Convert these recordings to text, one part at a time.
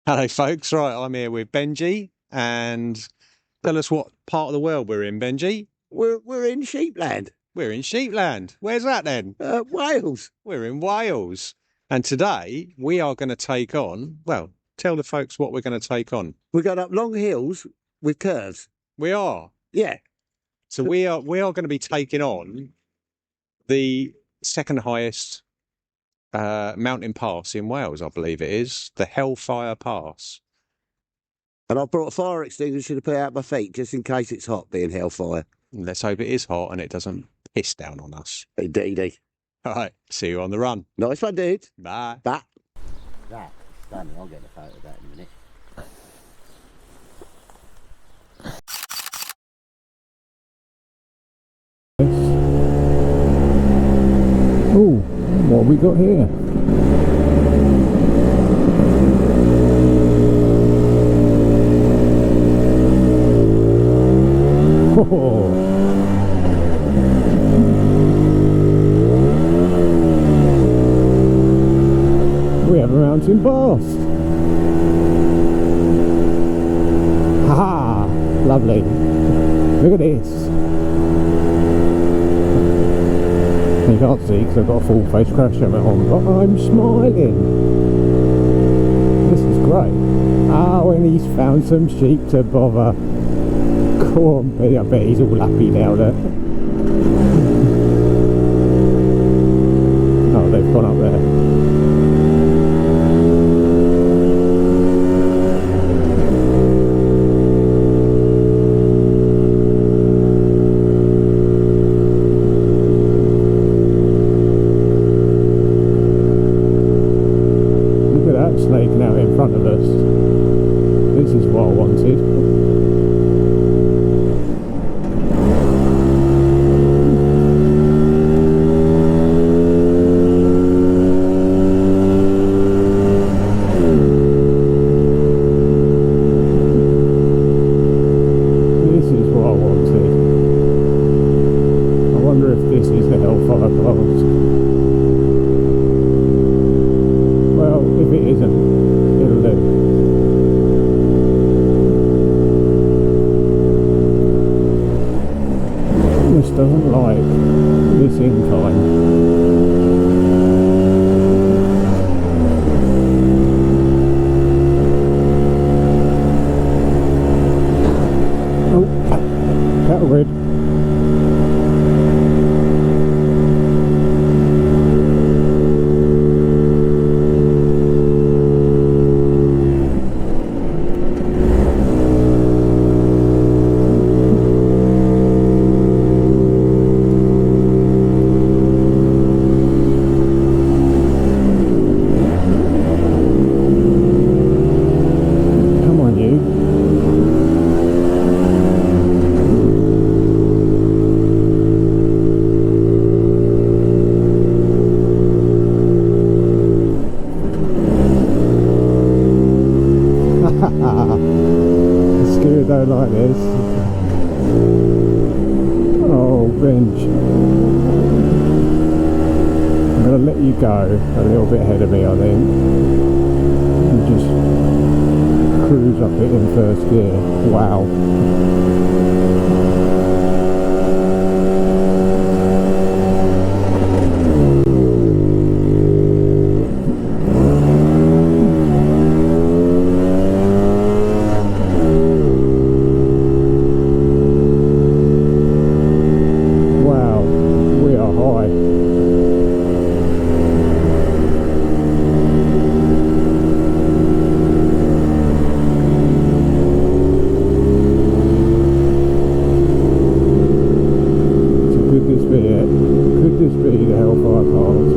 Hello folks, right, I'm here with Benji, and tell us what part of the world we're in, Benji. We're in sheepland. We're in sheepland. Where's that then? Wales. We're in Wales. And today we are going to take on, well, tell the folks what we're going to take on. We're going up long hills with curves. We are? Yeah. So we are going to be taking on the second highest mountain pass in Wales, I believe it is, the Hellfire Pass. And I brought a fire extinguisher to put out my feet just in case it's hot being Hellfire. Let's hope it is hot and it doesn't piss down on us. Indeedy. All right, see you on the run. Nice one, dude. Bye. Bye. That's stunning. I'll get a photo of that in a minute. Oh, what have we got here? Oh. We have a mountain pass. Ha! Lovely. Look at this. You can't see because I've got a full face crash helmet on, but I'm smiling. This is great. Oh, and he's found some sheep to bother. Go on, I bet he's all happy now there. Oh, they've gone up there. Snaking out in front of us. This is what I wanted. This is what I wanted. I wonder if this is the Hellfire Pass. Well, if it isn't, it'll do. This doesn't like this incline. Oh, that'll read. Scared don't like this. Oh, bench. I'm going to let you go a little bit ahead of me, I think. And just cruise up it in first gear. Wow. Could this be the Hellfire Pass?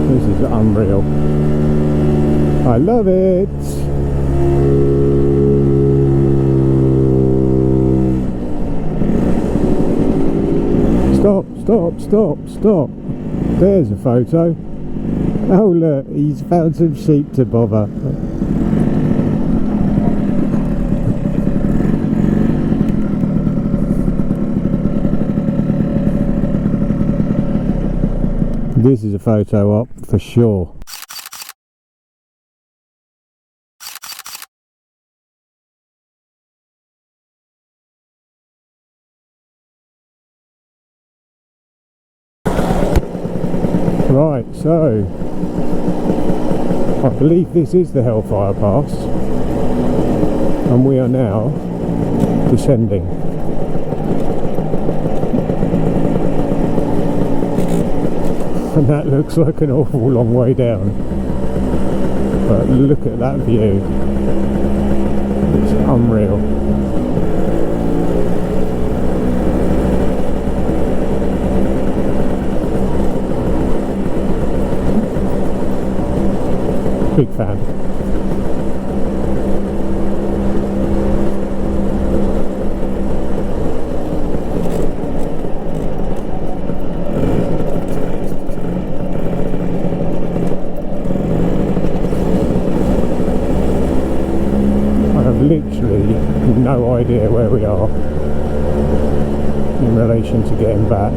This is unreal. I love it. stop, stop, stop. There's a photo. Oh look, he's found some sheep to bother. This is a photo op for sure. Right, so I believe this is the Hellfire Pass, and we are now descending. And that looks like an awful long way down, but look at that view, it's unreal. Big fan. Literally no idea where we are in relation to getting back.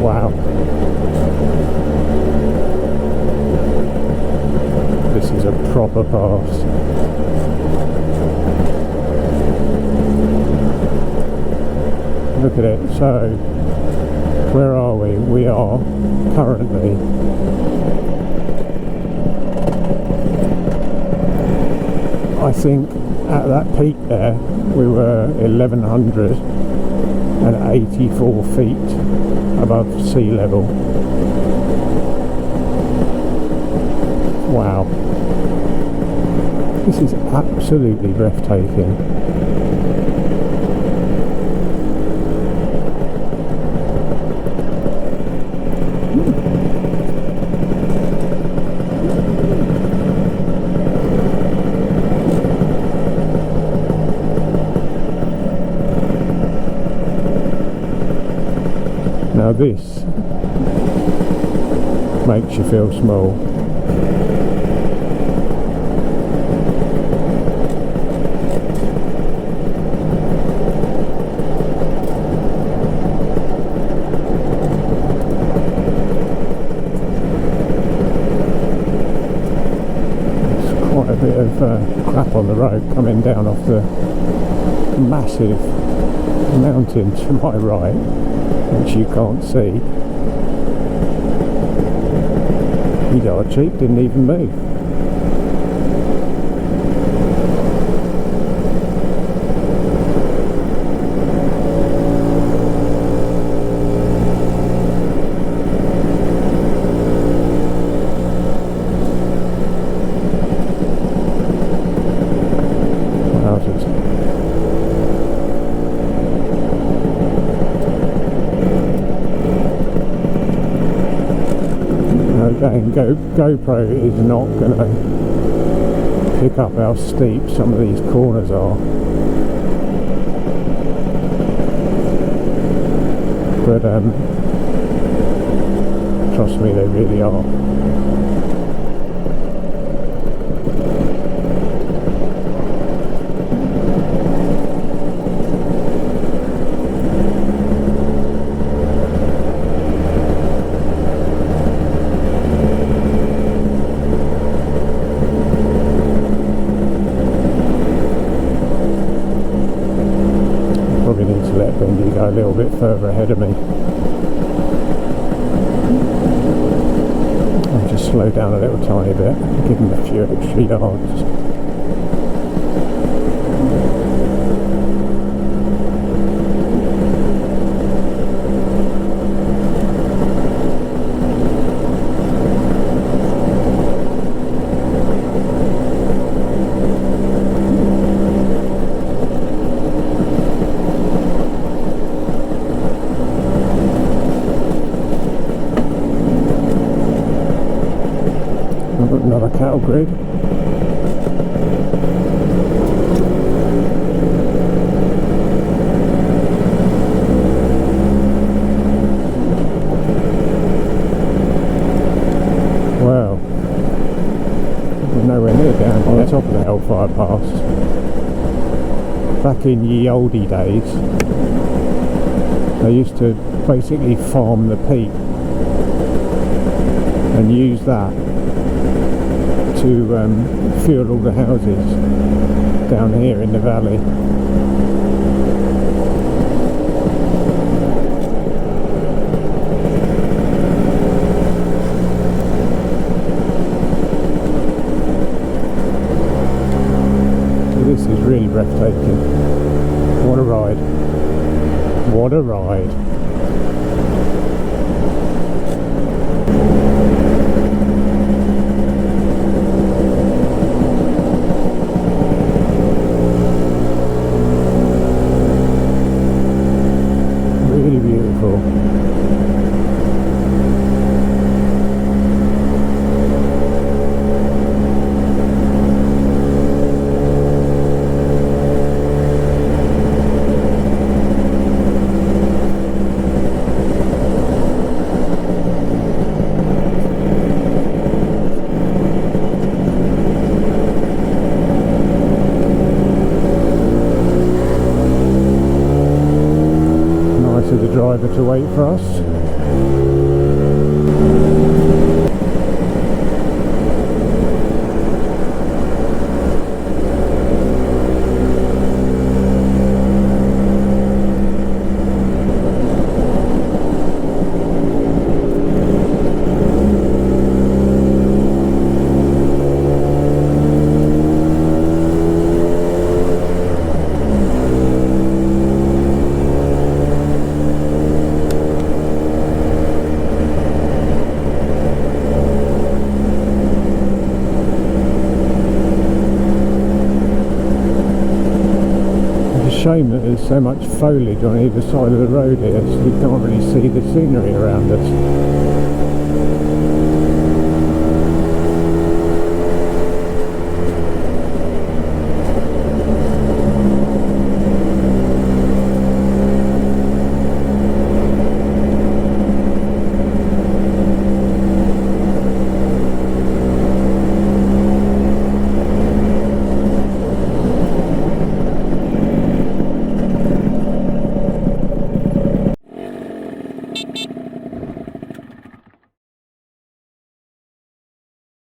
Wow. This is a proper pass. Look at it. So where are we? We are currently I think at that peak there we were 1184 feet above sea level. Wow, this is absolutely breathtaking. Now this makes you feel small. There's quite a bit of crap on the road coming down off the massive mountain to my right, which you can't see. You got a Jeep, didn't even move. And GoPro is not going to pick up how steep some of these corners are, but trust me, they really are. A little bit further ahead of me. I'll just slow down a little tiny bit, give him a few extra yards. Another cattle grid. Well, we're nowhere near down on the top of the Hellfire Pass. Back in ye oldie days, they used to basically farm the peat and use that to fuel all the houses down here in the valley. This is really breathtaking. What a ride. What a ride. Really beautiful. The driver to wait for us. Shame that there's so much foliage on either side of the road here, so we can't really see the scenery around us.